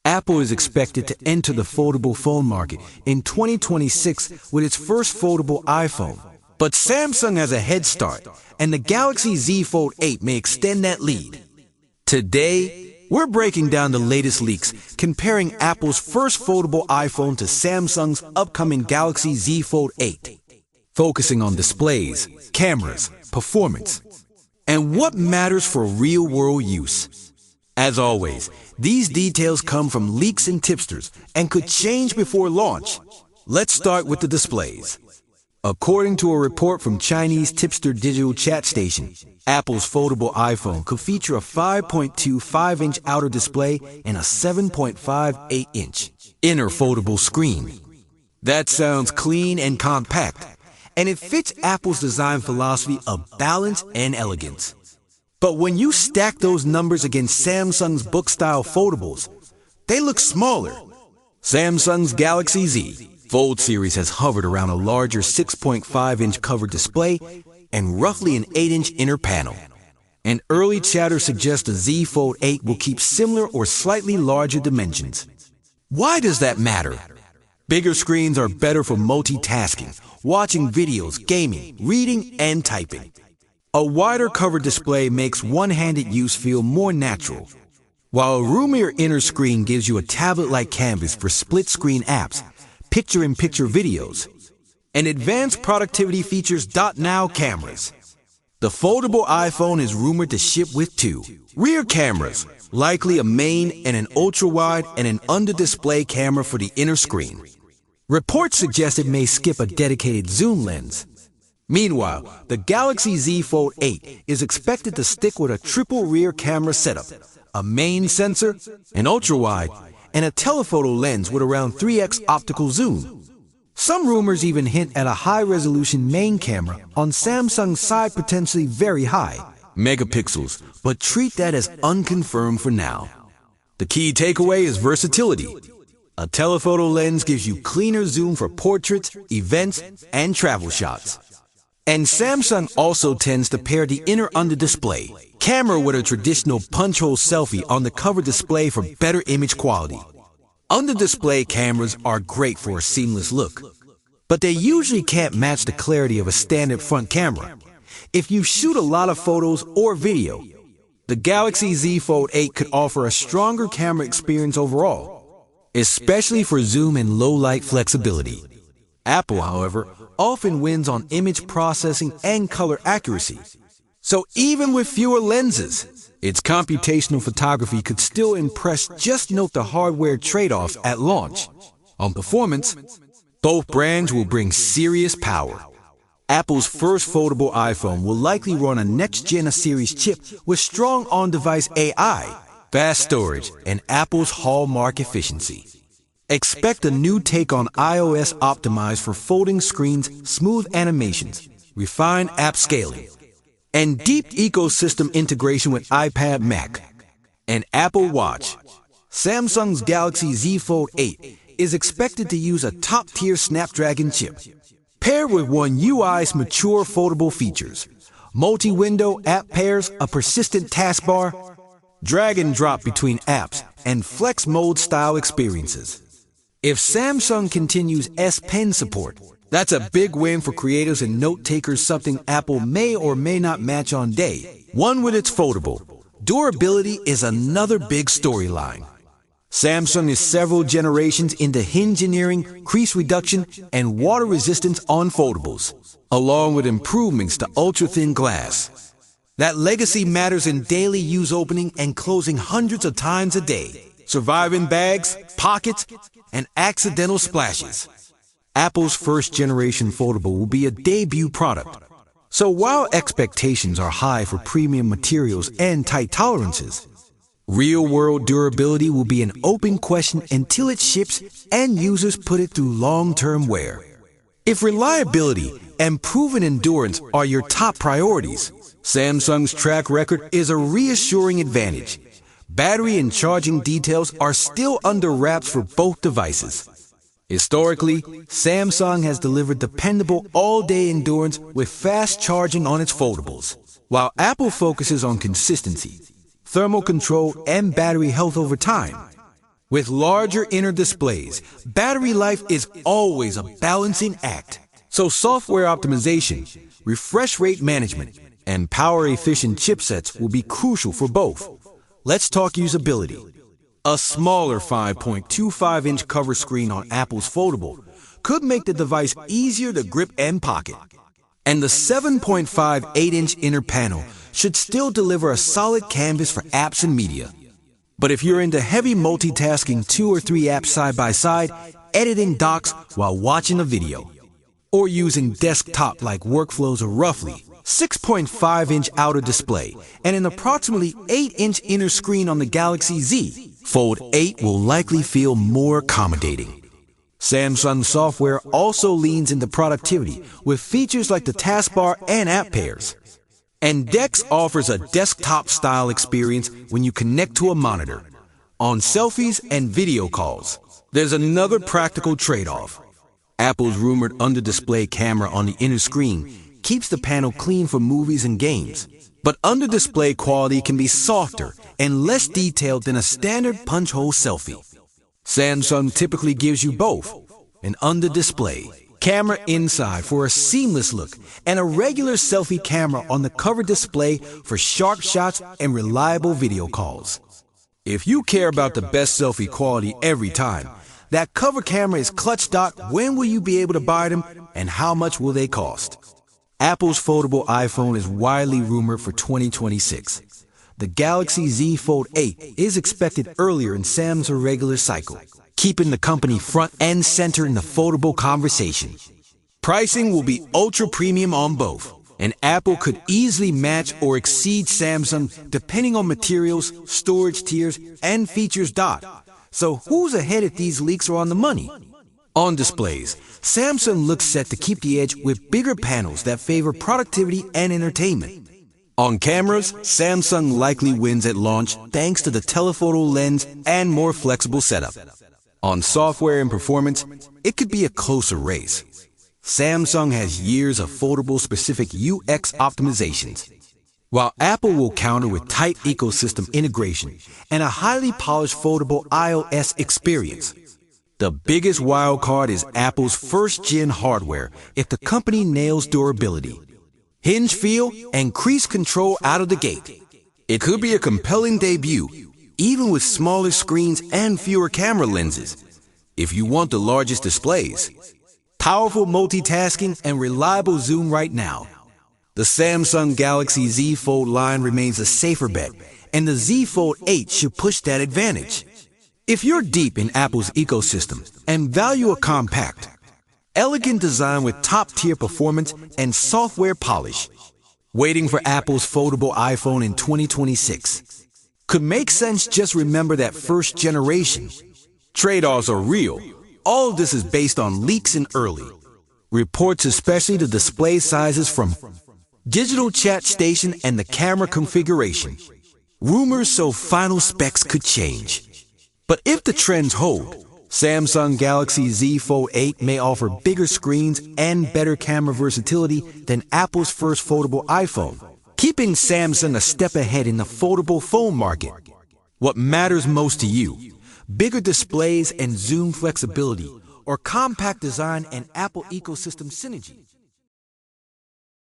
Apple is expected to enter the foldable phone market in 2026 with its first foldable iPhone. But Samsung has a head start, and the Galaxy Z Fold 8 may extend that lead. Today, we're breaking down the latest leaks, comparing Apple's first foldable iPhone to Samsung's upcoming Galaxy Z Fold 8, focusing on displays, cameras, performance, and what matters for real-world use. As always, these details come from leaks and tipsters and could change before launch. Let's start with the displays. According to a report from Chinese tipster digital chat station, Apple's foldable iPhone could feature a 5.25-inch outer display and a 7.58-inch inner foldable screen. That sounds clean and compact, and it fits Apple's design philosophy of balance and elegance. But when you stack those numbers against Samsung's book-style foldables, they look smaller. Samsung's Galaxy Z Fold series has hovered around a larger 6.5-inch covered display and roughly an 8-inch inner panel. And early chatter suggests the Z Fold 8 will keep similar or slightly larger dimensions. Why does that matter? Bigger screens are better for multitasking, watching videos, gaming, reading, and typing. A wider covered display makes one-handed use feel more natural, while a roomier inner screen gives you a tablet-like canvas for split-screen apps, picture-in-picture videos, and advanced productivity features. Now cameras. The foldable iPhone is rumored to ship with two rear cameras, likely a main and an ultra-wide and an under-display camera for the inner screen. Reports suggest it may skip a dedicated zoom lens. Meanwhile, the Galaxy Z Fold 8 is expected to stick with a triple rear camera setup, a main sensor, an ultra-wide, and a telephoto lens with around 3x optical zoom. Some rumors even hint at a high-resolution main camera on Samsung's side, potentially very high megapixels, but treat that as unconfirmed for now. The key takeaway is versatility. A telephoto lens gives you cleaner zoom for portraits, events, and travel shots. And Samsung also tends to pair the inner under-display camera with a traditional punch-hole selfie on the cover display for better image quality. Under-display cameras are great for a seamless look, but they usually can't match the clarity of a standard front camera. If you shoot a lot of photos or video, the Galaxy Z Fold 8 could offer a stronger camera experience overall, especially for zoom and low-light flexibility. Apple, however, often wins on image processing and color accuracy. So even with fewer lenses, its computational photography could still impress. Just note the hardware trade-offs at launch. On performance, both brands will bring serious power. Apple's first foldable iPhone will likely run a next-gen series chip with strong on-device AI, fast storage, and Apple's hallmark efficiency. Expect a new take on iOS optimized for folding screens, smooth animations, refined app scaling, and deep ecosystem integration with iPad, Mac, and Apple Watch. Samsung's Galaxy Z Fold 8 is expected to use a top-tier Snapdragon chip, paired with One UI's mature foldable features, multi-window app pairs, a persistent taskbar, drag and drop between apps, and flex mode style experiences. If Samsung continues S Pen support, that's a big win for creators and note-takers, something Apple may or may not match on day one with its foldable. Durability is another big storyline. Samsung is several generations into hinge engineering, crease reduction, and water resistance on foldables, along with improvements to ultra-thin glass. That legacy matters in daily use, opening and closing hundreds of times a day, surviving bags, pockets, and accidental splashes. Apple's first-generation foldable will be a debut product. So while expectations are high for premium materials and tight tolerances, real-world durability will be an open question until it ships and users put it through long-term wear. If reliability and proven endurance are your top priorities, Samsung's track record is a reassuring advantage. Battery and charging details are still under wraps for both devices. Historically, Samsung has delivered dependable all-day endurance with fast charging on its foldables, while Apple focuses on consistency, thermal control, and battery health over time. With larger inner displays, battery life is always a balancing act. So software optimization, refresh rate management, and power-efficient chipsets will be crucial for both. Let's talk usability. A smaller 5.25-inch cover screen on Apple's Foldable could make the device easier to grip and pocket. And the 7.58-inch inner panel should still deliver a solid canvas for apps and media. But if you're into heavy multitasking 2 or 3 apps side by side, editing docs while watching a video, or using desktop-like workflows, or roughly 6.5-inch outer display and an approximately 8-inch inner screen on the Galaxy Z, Fold 8 will likely feel more accommodating. Samsung software also leans into productivity with features like the taskbar and app pairs. And DeX offers a desktop-style experience when you connect to a monitor, on selfies and video calls. There's another practical trade-off. Apple's rumored under-display camera on the inner screen keeps the panel clean for movies and games. But under-display quality can be softer and less detailed than a standard punch-hole selfie. Samsung typically gives you both, an under-display camera inside for a seamless look, and a regular selfie camera on the cover display for sharp shots and reliable video calls. If you care about the best selfie quality every time, that cover camera is clutch. When will you be able to buy them, and how much will they cost? Apple's foldable iPhone is widely rumored for 2026. The Galaxy Z Fold 8 is expected earlier in Sam's regular cycle, keeping the company front and center in the foldable conversation. Pricing will be ultra premium on both, and Apple could easily match or exceed Samsung depending on materials, storage tiers, and features. So who's ahead if these leaks are on the money? On displays, Samsung looks set to keep the edge with bigger panels that favor productivity and entertainment. On cameras, Samsung likely wins at launch thanks to the telephoto lens and more flexible setup. On software and performance, it could be a closer race. Samsung has years of foldable-specific UX optimizations, while Apple will counter with tight ecosystem integration and a highly polished foldable iOS experience. The biggest wild card is Apple's first-gen hardware if the company nails durability, hinge feel, and crease control out of the gate. It could be a compelling debut, even with smaller screens and fewer camera lenses. If you want the largest displays, powerful multitasking, and reliable zoom right now, the Samsung Galaxy Z Fold line remains a safer bet, and the Z Fold 8 should push that advantage. If you're deep in Apple's ecosystem and value a compact, elegant design with top-tier performance and software polish, waiting for Apple's foldable iPhone in 2026 could make sense. Just remember that first generation. Trade-offs are real. All of this is based on leaks and early reports, especially the display sizes from digital chat station and the camera configuration. Rumors, so final specs could change. But if the trends hold, Samsung Galaxy Z Fold 8 may offer bigger screens and better camera versatility than Apple's first foldable iPhone, keeping Samsung a step ahead in the foldable phone market. What matters most to you? Bigger displays and zoom flexibility, or compact design and Apple ecosystem synergy?